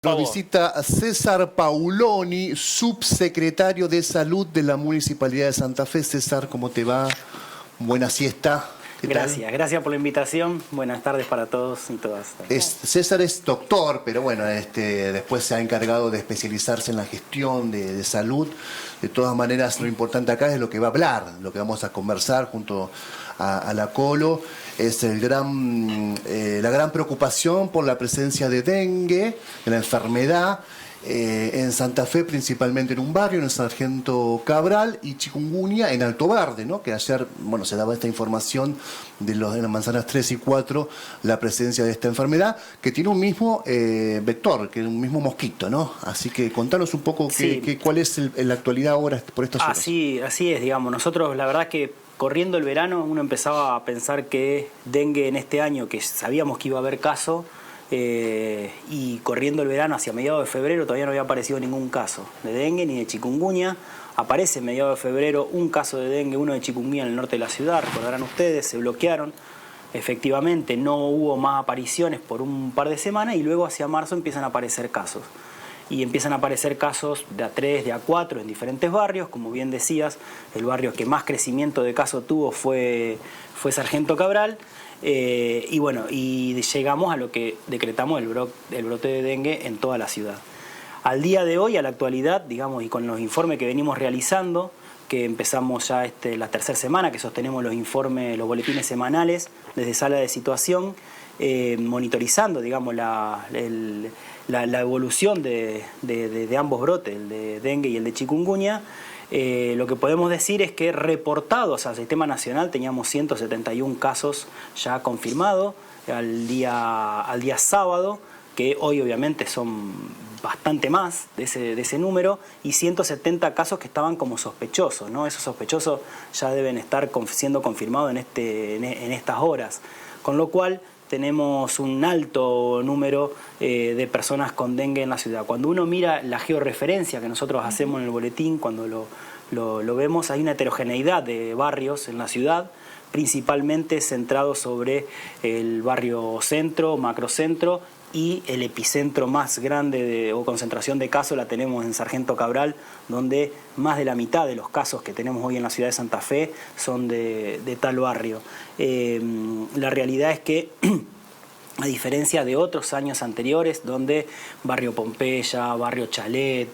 Nos visita César Pauloni, subsecretario de Salud de la Municipalidad de Santa Fe. César, ¿cómo te va? Buena siesta. Gracias por la invitación. Buenas tardes para todos y todas. César es doctor, pero bueno, después se ha encargado de especializarse en la gestión de salud. De todas maneras, lo importante acá es lo que va a hablar, lo que vamos a conversar junto a la Colo. Es la gran preocupación por la presencia de dengue, de la enfermedad, en Santa Fe, principalmente en un barrio, en el Sargento Cabral, y chikungunya en Alto Verde, ¿no? Que ayer, bueno, se daba esta información de las manzanas 3 y 4, la presencia de esta enfermedad, que tiene un mismo vector, que es un mismo mosquito, ¿no? Así que contanos un poco cuál es en la actualidad ahora por estas horas. Así es, digamos. Nosotros, la verdad que corriendo el verano, uno empezaba a pensar que dengue en este año, que sabíamos que iba a haber caso, y corriendo el verano hacia mediados de febrero todavía no había aparecido ningún caso de dengue ni de chikungunya. Aparece en mediados de febrero un caso de dengue, uno de chikungunya en el norte de la ciudad, recordarán ustedes, se bloquearon. Efectivamente no hubo más apariciones por un par de semanas y luego hacia marzo empiezan a aparecer casos. Y empiezan a aparecer casos de A3, de A4 en diferentes barrios. Como bien decías, el barrio que más crecimiento de casos tuvo fue Sargento Cabral. Y bueno, y llegamos a lo que decretamos el brote de dengue en toda la ciudad. Al día de hoy, a la actualidad, digamos, y con los informes que venimos realizando, que empezamos ya la tercera semana, que sostenemos los informes, los boletines semanales desde sala de situación, monitorizando, digamos, la evolución de ambos brotes, el de dengue y el de chikungunya. Lo que podemos decir es que reportados al sistema nacional teníamos 171 casos ya confirmados al día sábado, que hoy obviamente son bastante más de ese número, y 170 casos que estaban como sospechosos, ¿no? Esos sospechosos ya deben estar siendo confirmados en estas horas, con lo cual tenemos un alto número de personas con dengue en la ciudad. Cuando uno mira la georreferencia que nosotros hacemos en el boletín, cuando lo vemos, hay una heterogeneidad de barrios en la ciudad, principalmente centrado sobre el barrio centro, macrocentro, y el epicentro más grande o concentración de casos la tenemos en Sargento Cabral, donde más de la mitad de los casos que tenemos hoy en la ciudad de Santa Fe son de tal barrio. La realidad es que a diferencia de otros años anteriores, donde barrio Pompeya, barrio Chalet,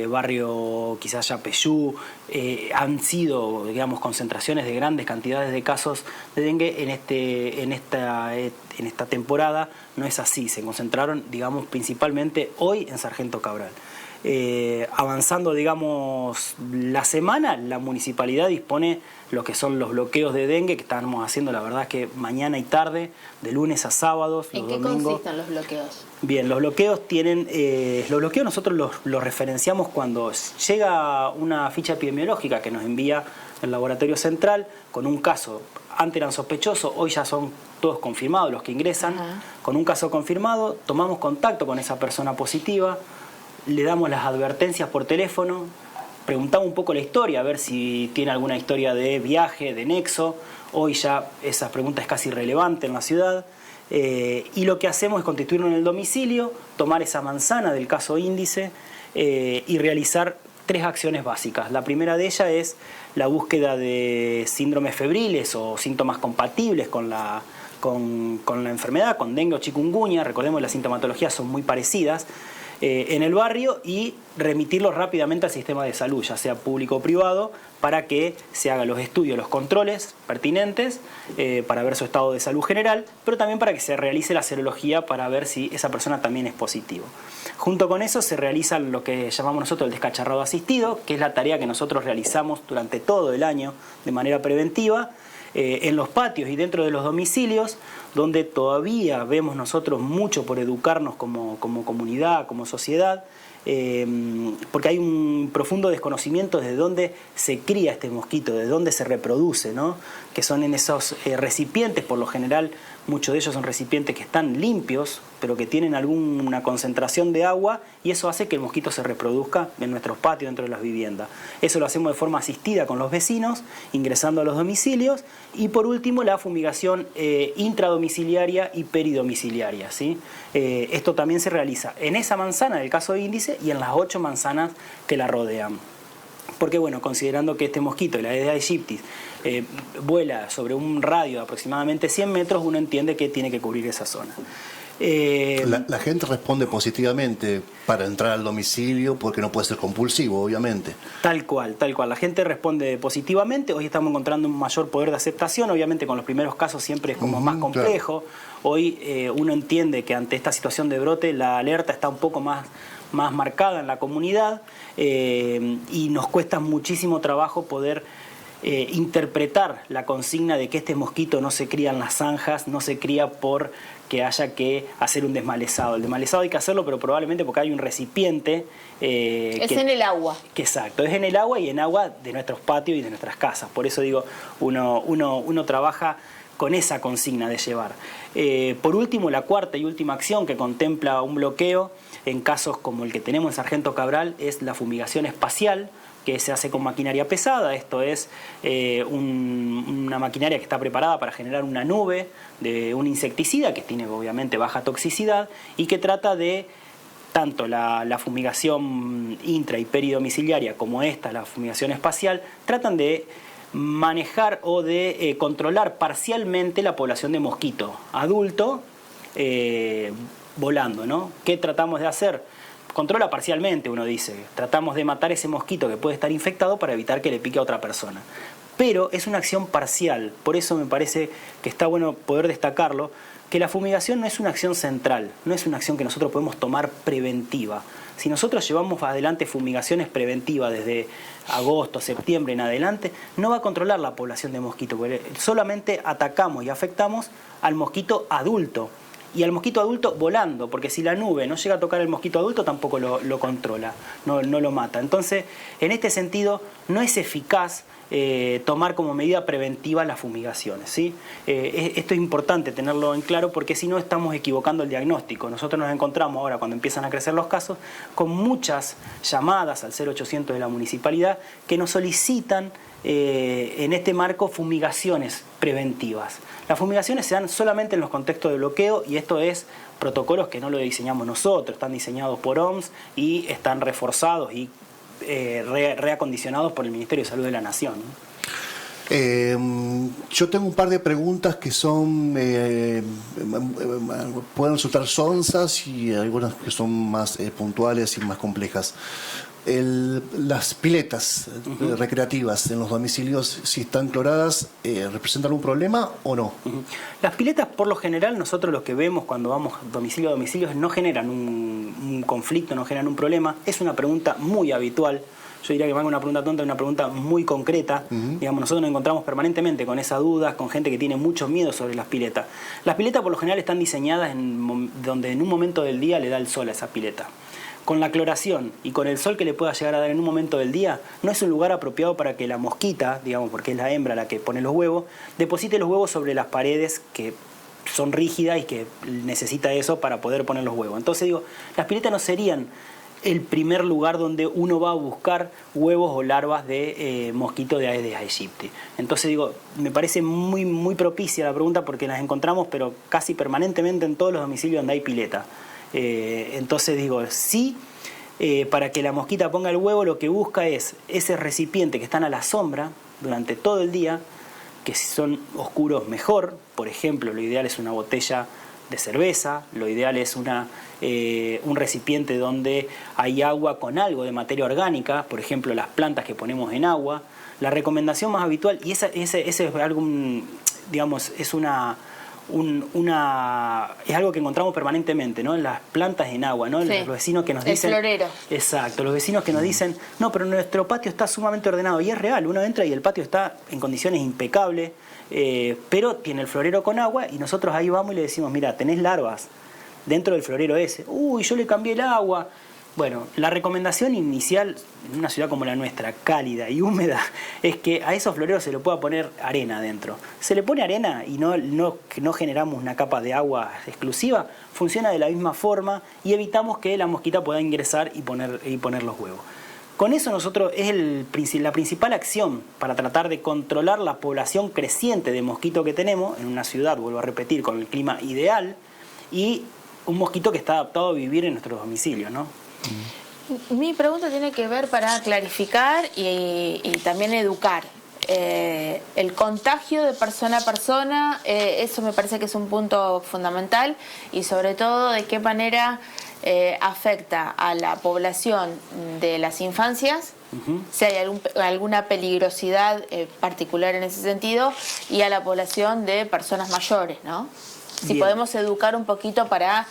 barrio quizás Yapeyú, han sido, digamos, concentraciones de grandes cantidades de casos de dengue, en esta temporada no es así. Se concentraron, digamos, principalmente hoy en Sargento Cabral. Avanzando, digamos, la semana, la municipalidad dispone lo que son los bloqueos de dengue que estamos haciendo, la verdad es que mañana y tarde, de lunes a sábados, los domingos. ¿En qué consisten los bloqueos? Bien, los bloqueos nosotros los referenciamos cuando llega una ficha epidemiológica que nos envía el laboratorio central con un caso. Antes eran sospechosos, hoy ya son todos confirmados los que ingresan. Con un caso confirmado, tomamos contacto con esa persona positiva, le damos las advertencias por teléfono, preguntamos un poco la historia, a ver si tiene alguna historia de viaje, de nexo. Hoy ya esa pregunta es casi irrelevante en la ciudad. Y lo que hacemos es constituirlo en el domicilio, tomar esa manzana del caso índice y realizar 3 acciones básicas. La primera de ellas es la búsqueda de síndromes febriles o síntomas compatibles con la enfermedad, con dengue o chikungunya. Recordemos que las sintomatologías son muy parecidas en el barrio, y remitirlos rápidamente al sistema de salud, ya sea público o privado, para que se hagan los estudios, los controles pertinentes para ver su estado de salud general, pero también para que se realice la serología para ver si esa persona también es positivo. Junto con eso se realiza lo que llamamos nosotros el descacharrado asistido, que es la tarea que nosotros realizamos durante todo el año de manera preventiva, en los patios y dentro de los domicilios, donde todavía vemos nosotros mucho por educarnos como comunidad, como sociedad, porque hay un profundo desconocimiento de dónde se cría este mosquito, de dónde se reproduce, ¿no? Que son en esos recipientes, por lo general muchos de ellos son recipientes que están limpios, pero que tienen alguna concentración de agua, y eso hace que el mosquito se reproduzca en nuestros patios, dentro de las viviendas. Eso lo hacemos de forma asistida con los vecinos, ingresando a los domicilios, y por último la fumigación intradomiciliaria domiciliaria y peridomiciliaria, ¿sí? Esto también se realiza en esa manzana, en el caso de Índice, y en las 8 manzanas que la rodean. Porque bueno, considerando que este mosquito, el Aedes aegypti, vuela sobre un radio de aproximadamente 100 metros, uno entiende que tiene que cubrir esa zona. La gente responde positivamente para entrar al domicilio porque no puede ser compulsivo, obviamente. Tal cual, tal cual. La gente responde positivamente. Hoy estamos encontrando un mayor poder de aceptación. Obviamente con los primeros casos siempre es como más complejo. Claro. Hoy uno entiende que ante esta situación de brote la alerta está un poco más marcada en la comunidad y nos cuesta muchísimo trabajo poder interpretar la consigna de que este mosquito no se cría en las zanjas, no se cría por que haya que hacer un desmalezado. El desmalezado hay que hacerlo, pero probablemente porque hay un recipiente. Es en el agua. Exacto, es en el agua y en agua de nuestros patios y de nuestras casas. Por eso digo, uno trabaja con esa consigna de llevar. Por último, la cuarta y última acción que contempla un bloqueo en casos como el que tenemos en Sargento Cabral es la fumigación espacial, que se hace con maquinaria pesada. Esto es una maquinaria que está preparada para generar una nube de un insecticida que tiene obviamente baja toxicidad y que trata de tanto la fumigación intra y peridomiciliaria como esta, la fumigación espacial, tratan de manejar o de controlar parcialmente la población de mosquito adulto volando, ¿no? ¿Qué tratamos de hacer? Controla parcialmente, uno dice. Tratamos de matar ese mosquito que puede estar infectado para evitar que le pique a otra persona. Pero es una acción parcial. Por eso me parece que está bueno poder destacarlo, que la fumigación no es una acción central, no es una acción que nosotros podemos tomar preventiva. Si nosotros llevamos adelante fumigaciones preventivas desde agosto, septiembre en adelante, no va a controlar la población de mosquitos, porque solamente atacamos y afectamos al mosquito adulto. Y al mosquito adulto volando, porque si la nube no llega a tocar al mosquito adulto tampoco lo controla, no lo mata. Entonces, en este sentido, no es eficaz tomar como medida preventiva las fumigaciones, ¿sí? Esto es importante tenerlo en claro porque si no estamos equivocando el diagnóstico. Nosotros nos encontramos ahora, cuando empiezan a crecer los casos, con muchas llamadas al 0800 de la municipalidad que nos solicitan en este marco fumigaciones preventivas. Las fumigaciones se dan solamente en los contextos de bloqueo y esto es protocolos que no lo diseñamos nosotros, están diseñados por OMS y están reforzados y reacondicionados por el Ministerio de Salud de la Nación. Yo tengo un par de preguntas que son pueden resultar sonsas y algunas que son más puntuales y más complejas. Las piletas recreativas en los domicilios, si están cloradas, ¿representan un problema o no? Las piletas, por lo general, nosotros los que vemos cuando vamos domicilio a domicilio no generan un conflicto, no generan un problema. Es una pregunta muy habitual. Yo diría que más que una pregunta tonta, es una pregunta muy concreta. Digamos, nosotros nos encontramos permanentemente con esas dudas, con gente que tiene mucho miedo sobre las piletas. Las piletas, por lo general, están diseñadas donde en un momento del día le da el sol a esa pileta. Con la cloración y con el sol que le pueda llegar a dar en un momento del día, no es un lugar apropiado para que la mosquita, digamos, porque es la hembra la que pone los huevos, deposite los huevos sobre las paredes que son rígidas y que necesita eso para poder poner los huevos. Entonces digo, las piletas no serían el primer lugar donde uno va a buscar huevos o larvas de mosquito de Aedes aegypti. Entonces digo, me parece muy, muy propicia la pregunta porque las encontramos pero casi permanentemente en todos los domicilios donde hay pileta. Entonces digo, sí, para que la mosquita ponga el huevo lo que busca es ese recipiente que están a la sombra durante todo el día, que si son oscuros mejor. Por ejemplo, lo ideal es una botella de cerveza, lo ideal es un recipiente donde hay agua con algo de materia orgánica, por ejemplo las plantas que ponemos en agua. La recomendación más habitual, y ese es algo, digamos, es algo que encontramos permanentemente, ¿no? Las plantas en agua, ¿no? Sí. Los vecinos que nos dicen... El florero. Exacto, los vecinos que nos dicen, no, pero nuestro patio está sumamente ordenado, y es real, uno entra y el patio está en condiciones impecables, pero tiene el florero con agua y nosotros ahí vamos y le decimos, mira, tenés larvas dentro del florero ese. Uy, yo le cambié el agua. Bueno, la recomendación inicial en una ciudad como la nuestra, cálida y húmeda, es que a esos floreros se le pueda poner arena adentro. Se le pone arena y no generamos una capa de agua exclusiva, funciona de la misma forma y evitamos que la mosquita pueda ingresar y poner los huevos. Con eso nosotros es la principal acción para tratar de controlar la población creciente de mosquito que tenemos en una ciudad, vuelvo a repetir, con el clima ideal y un mosquito que está adaptado a vivir en nuestros domicilios, ¿no? Mi pregunta tiene que ver para clarificar y también educar. El contagio de persona a persona, eso me parece que es un punto fundamental, y sobre todo de qué manera afecta a la población de las infancias, si hay alguna peligrosidad particular en ese sentido, y a la población de personas mayores, ¿no? Si podemos educar un poquito para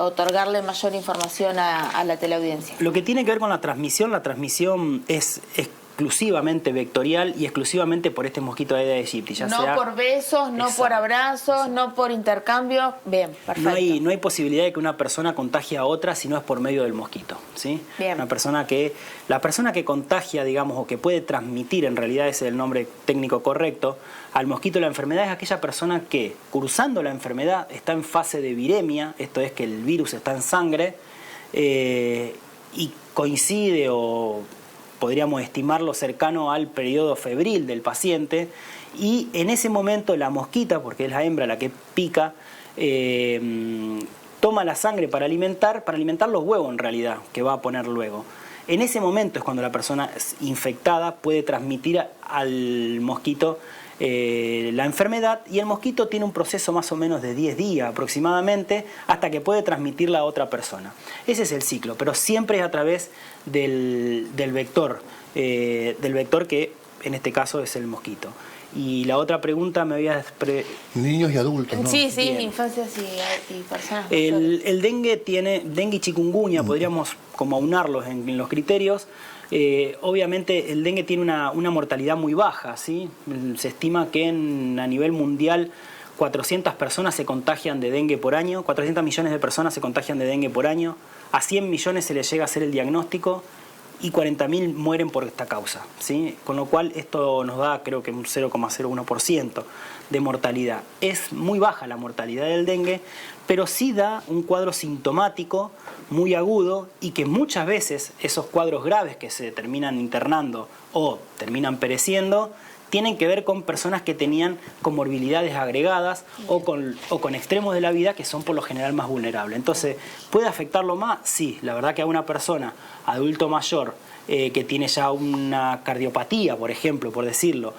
otorgarle mayor información a la teleaudiencia. Lo que tiene que ver con la transmisión es exclusivamente vectorial y exclusivamente por este mosquito Aedes aegypti. No sea por besos, no por abrazos, no por intercambio. Bien, perfecto. No hay posibilidad de que una persona contagie a otra si no es por medio del mosquito, ¿sí? Bien. La persona que contagia, digamos, o que puede transmitir, en realidad ese es el nombre técnico correcto, al mosquito la enfermedad, es aquella persona que, cursando la enfermedad, está en fase de viremia, esto es que el virus está en sangre, y coincide o podríamos estimarlo cercano al periodo febril del paciente, y en ese momento la mosquita, porque es la hembra la que pica, toma la sangre para alimentar los huevos en realidad, que va a poner luego. En ese momento es cuando la persona infectada puede transmitir al mosquito la enfermedad, y el mosquito tiene un proceso más o menos de 10 días aproximadamente hasta que puede transmitirla a otra persona. Ese es el ciclo, pero siempre es a través del vector que en este caso es el mosquito. Y la otra pregunta me habías... Niños y adultos, ¿no? Sí, Bien. infancias y personas. El dengue y chikungunya, podríamos como aunarlos en los criterios. Obviamente el dengue tiene una mortalidad muy baja, ¿sí? Se estima que a nivel mundial 400 personas se contagian de dengue por año, 400 millones de personas se contagian de dengue por año, a 100 millones se les llega a hacer el diagnóstico y 40.000 mueren por esta causa, ¿sí? Con lo cual esto nos da creo que un 0,01% de mortalidad. Es muy baja la mortalidad del dengue, pero sí da un cuadro sintomático muy agudo, y que muchas veces esos cuadros graves que se terminan internando o terminan pereciendo tienen que ver con personas que tenían comorbilidades agregadas o con extremos de la vida que son por lo general más vulnerables. Entonces, ¿puede afectarlo más? Sí, la verdad que a una persona adulto mayor que tiene ya una cardiopatía, por ejemplo, por decirlo,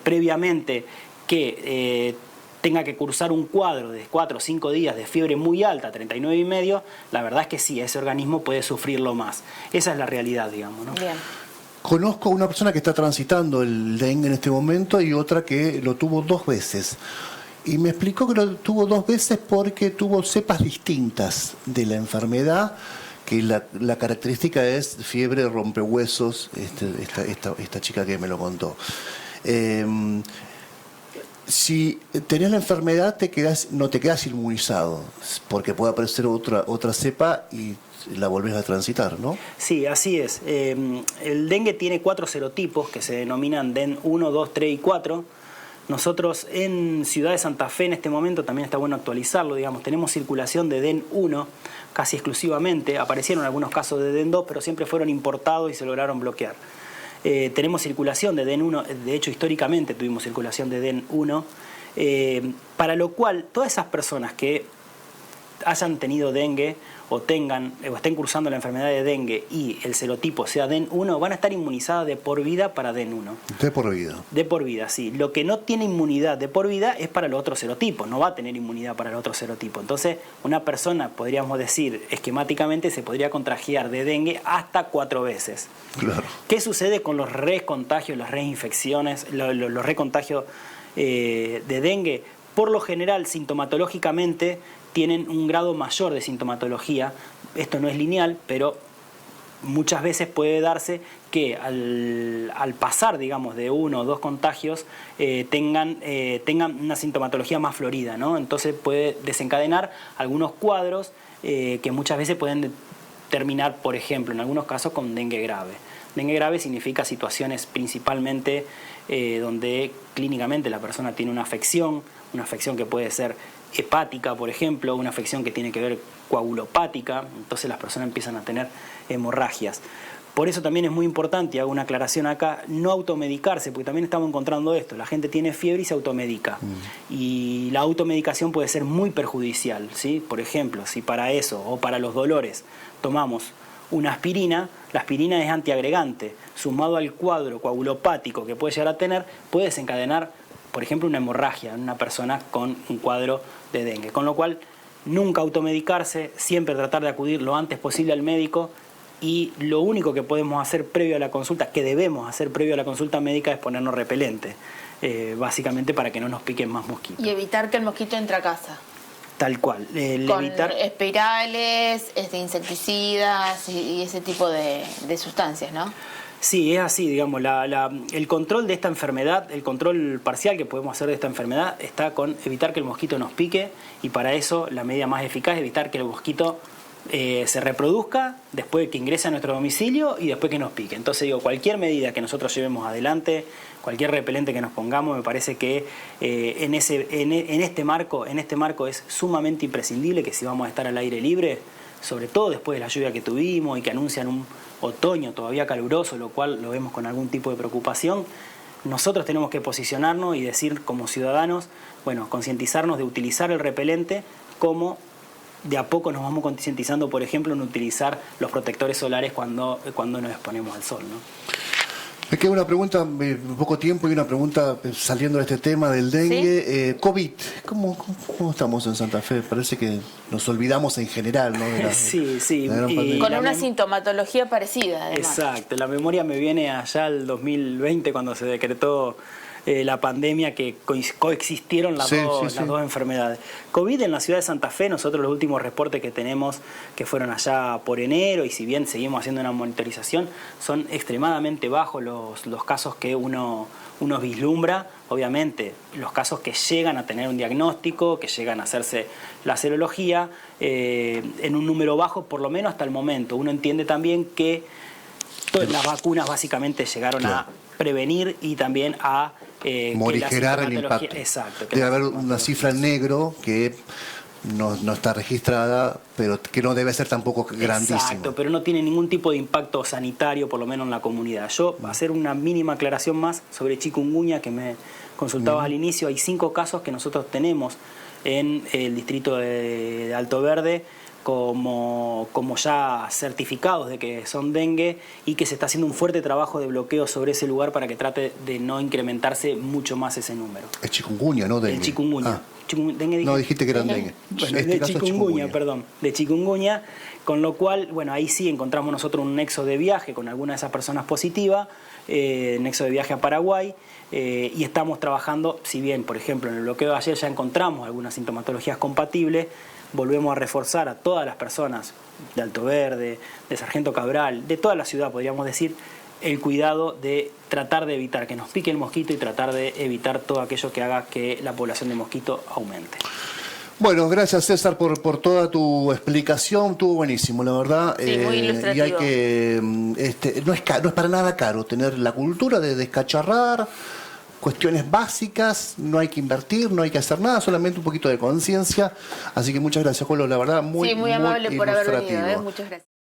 previamente, que tenga que cursar un cuadro de 4 o 5 días de fiebre muy alta, 39,5, la verdad es que sí, ese organismo puede sufrirlo más. Esa es la realidad, digamos, ¿no? Bien. Conozco a una persona que está transitando el dengue en este momento y otra que lo tuvo 2 veces. Y me explicó que lo tuvo 2 veces porque tuvo cepas distintas de la enfermedad, que la característica es fiebre rompehuesos, esta chica que me lo contó. Si tenés la enfermedad no te quedas inmunizado, porque puede aparecer otra cepa y la volvés a transitar, ¿no? Sí, así es. El dengue tiene 4 serotipos que se denominan DEN 1, 2, 3 y 4. Nosotros en Ciudad de Santa Fe en este momento, también está bueno actualizarlo, digamos, tenemos circulación de DEN 1 casi exclusivamente. Aparecieron algunos casos de DEN 2, pero siempre fueron importados y se lograron bloquear. Tenemos circulación de DEN 1, de hecho históricamente tuvimos circulación de DEN 1, para lo cual todas esas personas que hayan tenido dengue o estén cursando la enfermedad de dengue y el serotipo sea DEN 1, van a estar inmunizadas de por vida para DEN 1. De por vida. De por vida, sí. Lo que no tiene inmunidad de por vida es para los otros serotipos, no va a tener inmunidad para el otro serotipo. Entonces, una persona, podríamos decir, esquemáticamente, se podría contagiar de dengue hasta 4 veces. Claro. ¿Qué sucede con los recontagios, las reinfecciones, los recontagios de dengue? Por lo general, sintomatológicamente, tienen un grado mayor de sintomatología. Esto no es lineal, pero muchas veces puede darse que al pasar, digamos, de 1 o 2 contagios, tengan una sintomatología más florida, ¿no? Entonces puede desencadenar algunos cuadros que muchas veces pueden terminar, por ejemplo, en algunos casos con dengue grave. Dengue grave significa situaciones principalmente donde clínicamente la persona tiene una afección, una afección que puede ser hepática, por ejemplo, una afección que tiene que ver coagulopática, entonces las personas empiezan a tener hemorragias. Por eso también es muy importante, y hago una aclaración acá, no automedicarse, porque también estamos encontrando esto, la gente tiene fiebre y se automedica. Y la automedicación puede ser muy perjudicial, ¿sí? Por ejemplo, si para eso o para los dolores tomamos una aspirina, la aspirina es antiagregante, sumado al cuadro coagulopático que puede llegar a tener, puede desencadenar, por ejemplo, una hemorragia en una persona con un cuadro de dengue. Con lo cual, nunca automedicarse, siempre tratar de acudir lo antes posible al médico. Y lo único que podemos hacer previo a la consulta, que debemos hacer previo a la consulta médica, es ponernos repelente, básicamente para que no nos piquen más mosquitos. Y evitar que el mosquito entre a casa. Tal cual. Con Evitar espirales, insecticidas y ese tipo de sustancias, ¿no? Sí, es así, digamos, el control de esta enfermedad, el control parcial que podemos hacer de esta enfermedad está con evitar que el mosquito nos pique, y para eso la medida más eficaz es evitar que el mosquito se reproduzca después de que ingrese a nuestro domicilio y después que nos pique. Entonces digo, cualquier medida que nosotros llevemos adelante, cualquier repelente que nos pongamos, me parece que en este marco es sumamente imprescindible que si vamos a estar al aire libre, sobre todo después de la lluvia que tuvimos y que anuncian un otoño todavía caluroso, lo cual lo vemos con algún tipo de preocupación, nosotros tenemos que posicionarnos y decir como ciudadanos, bueno, concientizarnos de utilizar el repelente, como de a poco nos vamos concientizando, por ejemplo, en utilizar los protectores solares cuando nos exponemos al sol, ¿no? Me queda una pregunta, poco tiempo, y una pregunta saliendo de este tema del dengue. ¿Sí? COVID, ¿cómo estamos en Santa Fe? Parece que nos olvidamos en general, ¿no? Sí. Con una sintomatología parecida, además. Exacto. La memoria me viene allá al 2020, cuando se decretó la pandemia, que coexistieron las dos enfermedades. COVID en la ciudad de Santa Fe, nosotros los últimos reportes que tenemos, que fueron allá por enero, y si bien seguimos haciendo una monitorización, son extremadamente bajos los casos que uno vislumbra. Obviamente, los casos que llegan a tener un diagnóstico, que llegan a hacerse la serología, en un número bajo, por lo menos hasta el momento. Uno entiende también que todas las vacunas básicamente llegaron a prevenir y también a morigerar el impacto. Exacto. Debe haber una cifra en negro que no está registrada, pero que no debe ser tampoco grandísima. Exacto, pero no tiene ningún tipo de impacto sanitario, por lo menos en la comunidad. Yo, hacer una mínima aclaración más sobre chikungunya, que me consultabas al inicio. Hay 5 casos que nosotros tenemos en el distrito de Alto Verde, como ya certificados de que son dengue, y que se está haciendo un fuerte trabajo de bloqueo sobre ese lugar para que trate de no incrementarse mucho más ese número. Es chikungunya, ¿no? Dengue. El chikungunya. No, dijiste que eran dengue. Bueno, de chikungunya, perdón, de chikungunya, con lo cual, bueno, ahí sí encontramos nosotros un nexo de viaje con alguna de esas personas positivas, nexo de viaje a Paraguay, y estamos trabajando, si bien, por ejemplo, en el bloqueo de ayer ya encontramos algunas sintomatologías compatibles, volvemos a reforzar a todas las personas de Alto Verde, de Sargento Cabral, de toda la ciudad, podríamos decir, el cuidado de tratar de evitar que nos pique el mosquito y tratar de evitar todo aquello que haga que la población de mosquito aumente. Bueno, gracias César por toda tu explicación, estuvo buenísimo, la verdad. Sí, muy ilustrativo. Y hay que, no es para nada caro tener la cultura de descacharrar cuestiones básicas, no hay que invertir, no hay que hacer nada, solamente un poquito de conciencia. Así que muchas gracias, Colo, la verdad, muy amable por haber venido, muchas gracias.